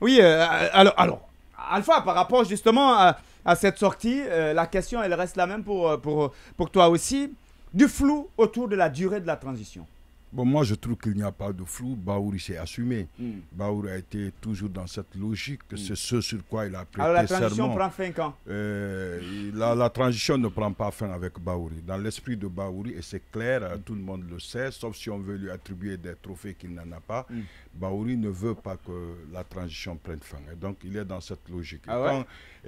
Oui, Alpha, par rapport justement à cette sortie, la question, elle reste la même pour toi aussi. Du flou autour de la durée de la transition. Bon, moi, je trouve qu'il n'y a pas de flou. Bahouri s'est assumé. Mm. Bahouri a été toujours dans cette logique. C'est ce sur quoi il a prêté Alors la transition serment. prend fin quand? La transition ne prend pas fin avec Bahouri. Dans l'esprit de Bahouri, et c'est clair, tout le monde le sait, sauf si on veut lui attribuer des trophées qu'il n'en a pas, Bahouri ne veut pas que la transition prenne fin. Et donc, il est dans cette logique. Ah ouais?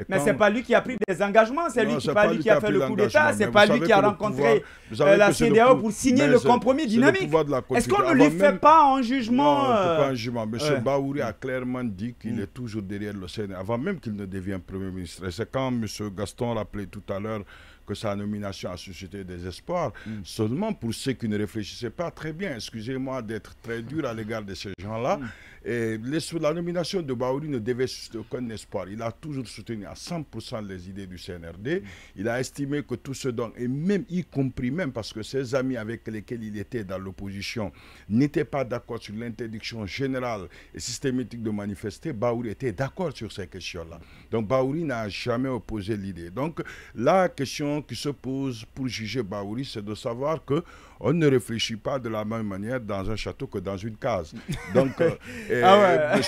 Mais ce n'est pas lui qui a pris des engagements, c'est lui qui a fait le coup d'État, c'est pas lui qui a rencontré la CEDEAO pour signer le compromis dynamique. Est-ce qu'on ne lui fait pas un jugement? Non, on ne fait pas un jugement. M. Bahouri a clairement dit qu'il est toujours derrière le Sénat, avant même qu'il ne devienne Premier ministre. Et c'est quand M. Gaston rappelait tout à l'heure que sa nomination a suscité des espoirs, seulement pour ceux qui ne réfléchissaient pas très bien. Excusez-moi d'être très dur à l'égard de ces gens-là. Et la nomination de Bahouri ne devait susciter aucun espoir. Il a toujours soutenu à 100% les idées du CNRD. Il a estimé que tout ce dont, et même y compris même parce que ses amis avec lesquels il était dans l'opposition n'étaient pas d'accord sur l'interdiction générale et systématique de manifester, Bahouri était d'accord sur ces questions-là. Donc Bahouri n'a jamais opposé l'idée. Donc la question qui se pose pour juger Bahouri, c'est de savoir que on ne réfléchit pas de la même manière dans un château que dans une case. Donc, M.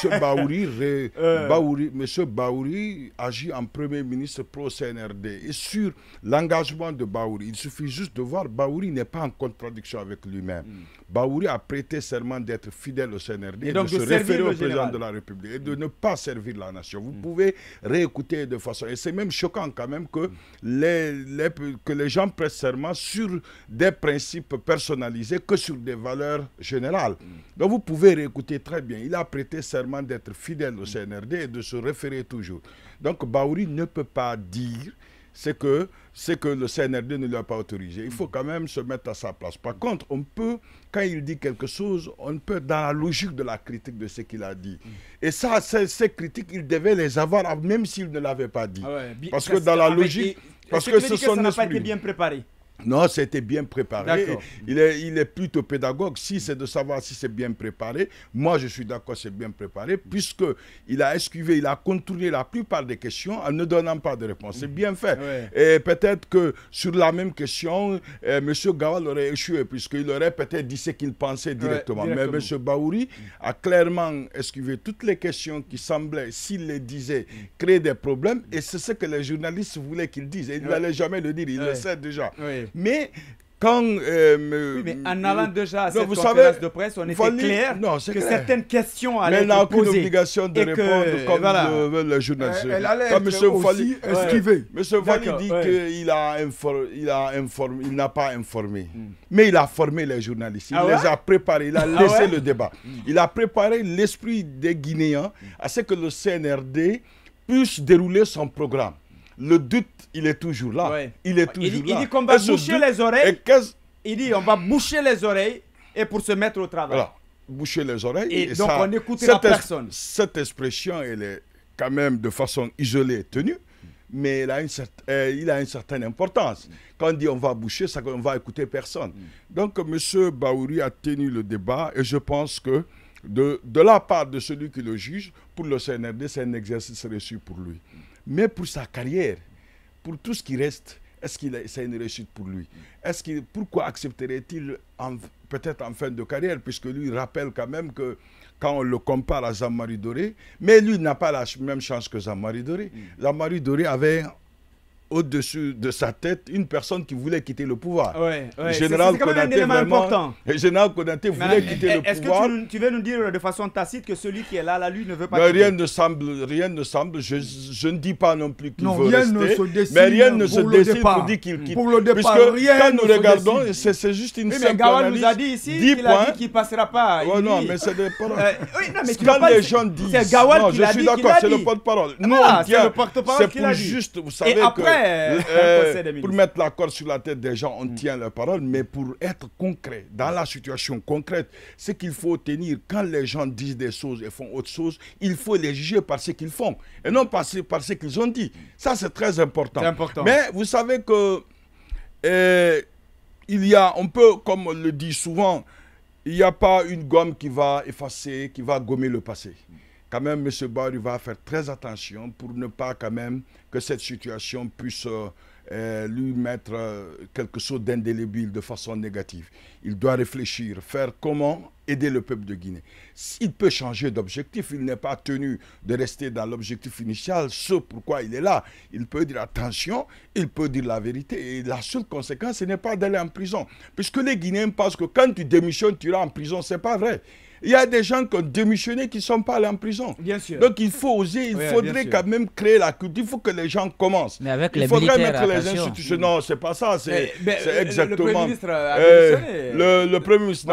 Bahouri agit en Premier ministre pro-CNRD. Et sur l'engagement de Bahouri, il suffit juste de voir, Bahouri n'est pas en contradiction avec lui-même. Bahouri a prêté serment d'être fidèle au CNRD et de se référer au président de la République et de ne pas servir la nation. Vous pouvez réécouter de façon... Et c'est même choquant quand même que les gens prêtent serment sur des principes personnalisés que sur des valeurs générales. Donc vous pouvez réécouter très bien. Il a prêté serment d'être fidèle au CNRD et de se référer toujours. Donc Bahouri ne peut pas dire c'est que le CNRD ne lui a pas autorisé. Il faut quand même se mettre à sa place. Par contre, on peut, quand il dit quelque chose, on peut, dans la logique de la critique de ce qu'il a dit. Et ça, ces critiques, il devait les avoir, même s'il ne l'avait pas dit. Parce que dans la logique... Parce que ce sont ça n'a pas été bien préparé. Non, c'était bien préparé. Il est plutôt pédagogue. Si c'est de savoir si c'est bien préparé, moi je suis d'accord, c'est bien préparé, puisqu'il a esquivé, il a contourné la plupart des questions en ne donnant pas de réponse. C'est bien fait. Et peut-être que sur la même question, M. Gawal aurait échoué, puisqu'il aurait peut-être dit ce qu'il pensait directement. Mais M. Bahouri a clairement esquivé toutes les questions qui semblaient, s'il les disait, créer des problèmes. Et c'est ce que les journalistes voulaient qu'il dise. Et il n'allait jamais le dire, il le sait déjà. Mais quand... mais en allant déjà à cette conférence de presse, on était clair que certaines questions allaient être posées. Mais elle n'a aucune obligation de répondre comme le journaliste. Elle allait être aussi esquivée. M. Fali dit qu'il n'a pas informé. Mais il a formé les journalistes. Il les a préparés. Il a laissé le débat. Il a préparé l'esprit des Guinéens à ce que le CNRD puisse dérouler son programme. Le doute, il est toujours là. Il est toujours là. Il dit qu'on va boucher les oreilles. Il dit on va boucher les oreilles et pour se mettre au travail. Voilà, boucher les oreilles. Et donc ça, on n'écoutera personne. Cette expression, elle est quand même de façon isolée tenue, mais il a une certaine importance. Quand on dit on va boucher, ça qu'on va écouter personne. Donc M. Bahouri a tenu le débat et je pense que de la part de celui qui le juge, pour le CNRD, c'est un exercice reçu pour lui. Mais pour sa carrière, pour tout ce qui reste, est-ce que c'est une réussite pour lui? Pourquoi accepterait-il peut-être en fin de carrière, puisque lui rappelle quand même que quand on le compare à Jean-Marie Doré, mais lui n'a pas la même chance que Jean-Marie Doré. Jean-Marie Doré avait au-dessus de sa tête une personne qui voulait quitter le pouvoir. Général Konaté, important. Général Konaté voulait quitter le pouvoir. Est-ce que tu veux nous dire de façon tacite que celui qui est là, lui, ne veut pas quitter? Rien ne semble. Je ne dis pas non plus qu'il veut rester. Mais rien ne se décide pour dire qu'il quitte. Pour le départ, puisque quand nous regardons, c'est juste une simple Gawal nous a dit ici qu'il a dit qu'il ne passera pas. Non, mais c'est des paroles. Quand les gens disent... C'est Gawal qui l'a dit. Je suis d'accord, c'est le porte-parole. C'est le porte-parole qui l'a dit. Juste, vous savez que... pour mettre la corde sur la tête des gens, on tient leur parole, mais pour être concret, dans la situation concrète, ce qu'il faut tenir, quand les gens disent des choses et font autre chose, il faut les juger par ce qu'ils font, et non par ce qu'ils ont dit. Ça, c'est très important. Mais vous savez que on peut, comme on le dit souvent, il n'y a pas une gomme qui va effacer, qui va gommer le passé. quand même, M. Baouri va faire très attention pour ne pas quand même que cette situation puisse lui mettre quelque chose d'indélébile de façon négative. Il doit réfléchir, faire comment aider le peuple de Guinée. S'il peut changer d'objectif, il n'est pas tenu de rester dans l'objectif initial, ce pourquoi il est là. Il peut dire attention, il peut dire la vérité. Et la seule conséquence, ce n'est pas d'aller en prison. Puisque les Guinéens pensent que quand tu démissionnes, tu iras en prison. Ce n'est pas vrai. Il y a des gens qui ont démissionné qui ne sont pas allés en prison. Bien sûr. Donc il faut oser, il faudrait quand même créer la culture. Il faut que les gens commencent. Mais avec il faudrait mettre les institutions. Non, ce n'est pas ça. C'est exactement. Le Premier ministre a démissionné. Le Premier ministre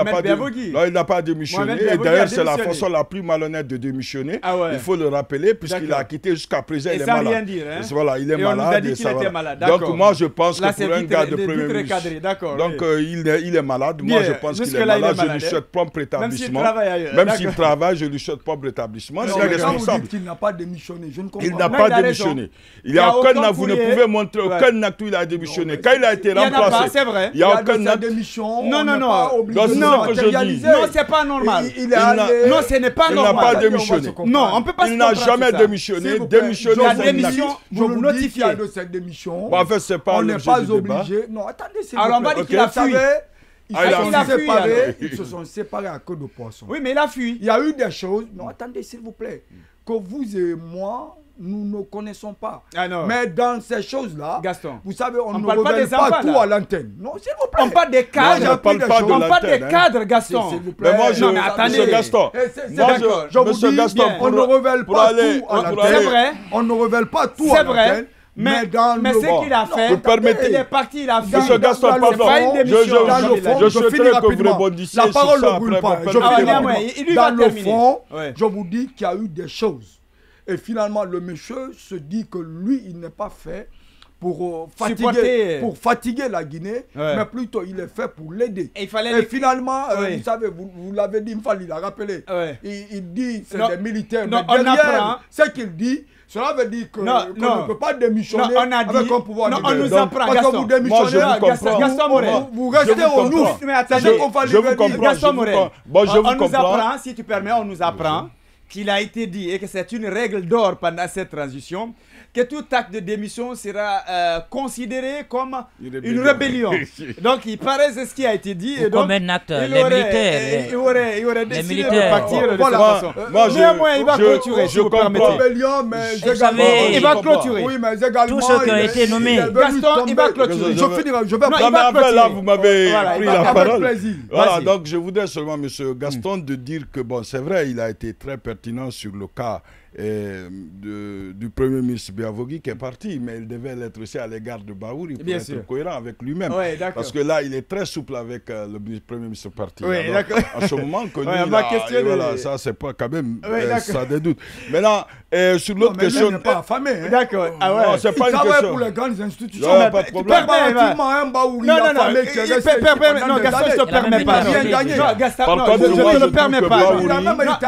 n'a pas démissionné. Et d'ailleurs, c'est la façon la plus malhonnête de démissionner. Il faut le rappeler, puisqu'il a quitté jusqu'à présent. Il est malade. Rien dire, hein? Voilà, il est malade. On nous a dit qu'il était malade. Donc moi, je pense que pour un gars de Premier ministre. Donc il est malade. Moi, je pense qu'il est malade. Je lui souhaite prompt rétablissement. Même s'il travaille, je lui souhaite pas rétablissement. C'est responsable. Il n'a pas démissionné. Je ne comprends pas. Il n'a pas démissionné. Il n'y a aucun acte. Vous ne pouvez montrer aucun acte où il a démissionné. Quand il a été remplacé, c'est vrai. Il n'y a aucun acte. Non, c'est pas normal. Non, ce n'est pas normal. Il n'a pas démissionné. Non, on ne peut pas se Il n'a jamais démissionné. Démissionner, la démission, vous nous notifiez de cette démission. En fait, c'est pas. On n'est pas obligé. Non, attendez, c'est. Alors on va dire qu'il a fui. Ils se sont séparés à queue de poisson. Oui, mais il a fui. Il y a eu des choses. Non, attendez, s'il vous plaît. Que vous et moi, nous ne connaissons pas. Mais dans ces choses-là, Gaston, vous savez, on ne révèle pas tout à l'antenne. Non, s'il vous plaît. On parle des cadres. On parle des cadres, Gaston. S'il vous plaît. Mais moi, attendez. Gaston. Je vous dis, on ne révèle pas tout à l'antenne. C'est vrai. On ne révèle pas tout à l'antenne. Mais ce qu'il a fait, il est parti, il a fait. Monsieur Gaston, pardon, je souhaiterais que vous rebondissiez. La parole ne brûle pas. Dans le fond, je vous dis qu'il y a eu des choses. Et finalement, le monsieur se dit que lui, il n'est pas fait pour fatiguer la Guinée, mais plutôt il est fait pour l'aider. Et finalement, vous savez, vous l'avez dit, il l'a rappelé. Il dit c'est des militaires, mais derrière ce qu'il dit, cela veut dire qu'on ne peut pas démissionner avec un pouvoir on nous apprend, parce que vous démissionnez, vous restez au nous. Mais attendez, je vous comprends. Gaston Morel, on nous apprend, si tu permets, on nous apprend qu'il a été dit et que c'est une règle d'or pendant cette transition, que tout acte de démission sera considéré comme une rébellion. Donc il paraît c'est ce qui a été dit. Et donc, comme un acte, il aurait décidé de partir de cette façon. Moi, il va clôturer, je comprends. Il va clôturer. Oui, mais également, tous ceux qui ont été nommés. Gaston, il va clôturer. Je vais pas. Là, vous m'avez pris la parole. Voilà, donc je voudrais seulement, M. Gaston, de dire que, bon, c'est vrai, il a été très pertinent sur le cas du Premier ministre Biavogui qui est parti, mais il devait l'être aussi à l'égard de Baouri pour être cohérent avec lui-même. Parce que là, il est très souple avec le Premier ministre parti. En ce moment, que lui, voilà, ça, c'est pas quand même, ça des doutes. Maintenant, sur l'autre question... Il n'est pas affamé. D'accord. Non, c'est pas une question. Il travaille pour les grandes institutions. Non, pas de problème. Un Baouri affamé qui est resté... Non, Gaston, je ne te permets pas. Non, Gaston, je ne le permets pas.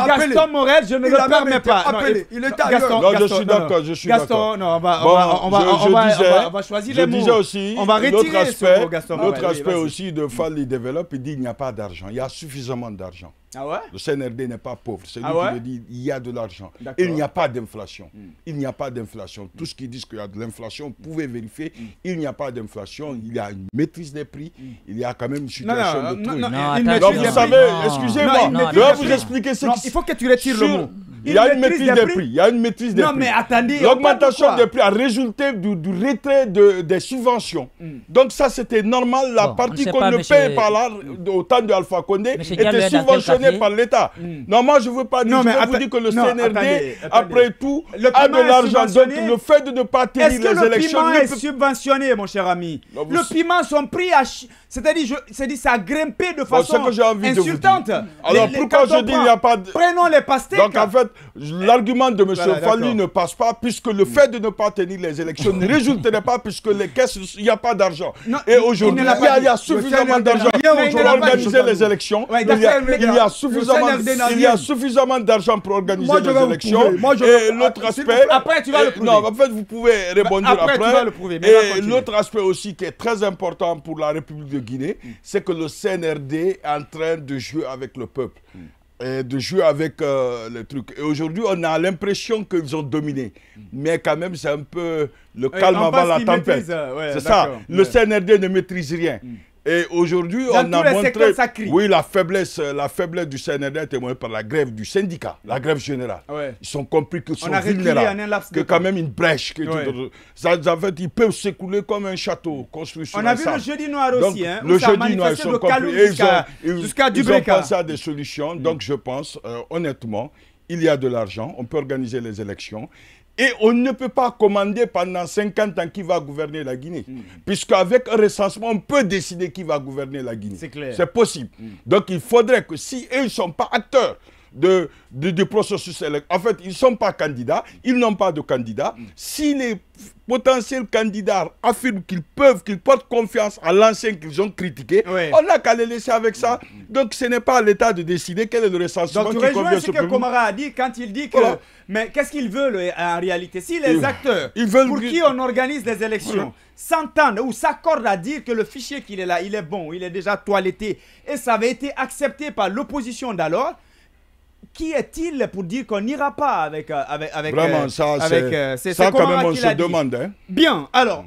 Gaston Morel, je ne le permets pas. Il est ailleurs. Je suis d'accord, je suis d'accord. Gaston, non, on va choisir les mots. Je disais aussi, on va retirer ce mot, Gaston. L'autre aspect aussi de Fally Develop, il dit il n'y a pas d'argent. Il y a suffisamment d'argent. Ah ouais? Le CNRD n'est pas pauvre. C'est lui qui le dit, il y a de l'argent. Il n'y a pas d'inflation. Il n'y a pas d'inflation. Tout ce qui dit qu'il y a de l'inflation, vous pouvez vérifier. Il n'y a pas d'inflation. Il y a une maîtrise des prix. Il y a quand même une situation de truc. Donc vous savez, excusez-moi, je vais vous expliquer ce qui... Il faut que tu retires le mot. Il y a une maîtrise des prix. Il y a une maîtrise des prix. Non, mais attendez. L'augmentation des prix a résulté du retrait des subventions. Donc ça, c'était normal. La partie qu'on ne paye pas là, au temps de Alpha Condé, était subventionnée par l'État. Non, moi, je ne veux pas dire. Je vous dis que le CNRD, après tout, a de l'argent. Donc le fait de ne pas tenir les élections... Est-ce que le piment est subventionné, mon cher ami? Le piment, son prix a... C'est-à-dire, ça a grimpé de façon insultante. Alors pourquoi je dis il n'y a pas de... Prenons les pastèques. Donc en fait, l'argument de M. Fally ne passe pas puisque le fait de ne pas tenir les élections ne résulterait pas puisque les caisses, il n'y a pas d'argent. Et aujourd'hui, il y a suffisamment d'argent pour organiser les élections. Il y a suffisamment d'argent pour organiser les élections. Et l'autre aspect... Après, tu vas le prouver. Non, en fait, vous pouvez répondre après. Et l'autre aspect aussi qui est très important pour la République de Guinée, c'est que le CNRD est en train de jouer avec le peuple. et de jouer avec le truc. Et aujourd'hui, on a l'impression qu'ils ont dominé. Mais quand même, c'est un peu le calme avant la tempête. C'est ça. Le CNRD ne maîtrise rien. Et aujourd'hui, on a montré oui, la faiblesse du CNRD est témoignée par la grève du syndicat, la grève générale. Ils ont compris qu'ils sont vulnérables, que quand même une brèche. En fait, ils peuvent s'écouler comme un château construit sur on a vu le jeudi noir aussi. Hein, le jeudi noir, ils sont compris. Ils ont pensé à des solutions. Donc je pense, honnêtement, il y a de l'argent, on peut organiser les élections. Et on ne peut pas commander pendant 50 ans qui va gouverner la Guinée. Puisqu'avec un recensement, on peut décider qui va gouverner la Guinée. C'est clair. C'est possible. Donc il faudrait que si eux ne sont pas acteurs du processus électoral, en fait, ils ne sont pas candidats, ils n'ont pas de candidat. Si les potentiels candidats affirment qu'ils portent confiance à l'ancien qu'ils ont critiqué, on n'a qu'à les laisser avec ça. Donc ce n'est pas à l'État de décider quel est le recensement qui convient. Donc tu rejoins ce que Komara a dit quand il dit que... Mais qu'est-ce qu'ils veulent en réalité? Si les acteurs pour qui on organise les élections s'entendent ou s'accordent à dire que le fichier qu'il est là, il est bon, il est déjà toiletté, et ça avait été accepté par l'opposition d'alors, qui est-il pour dire qu'on n'ira pas avec Vraiment, ça quand même on se demande. Hein? Bien, alors...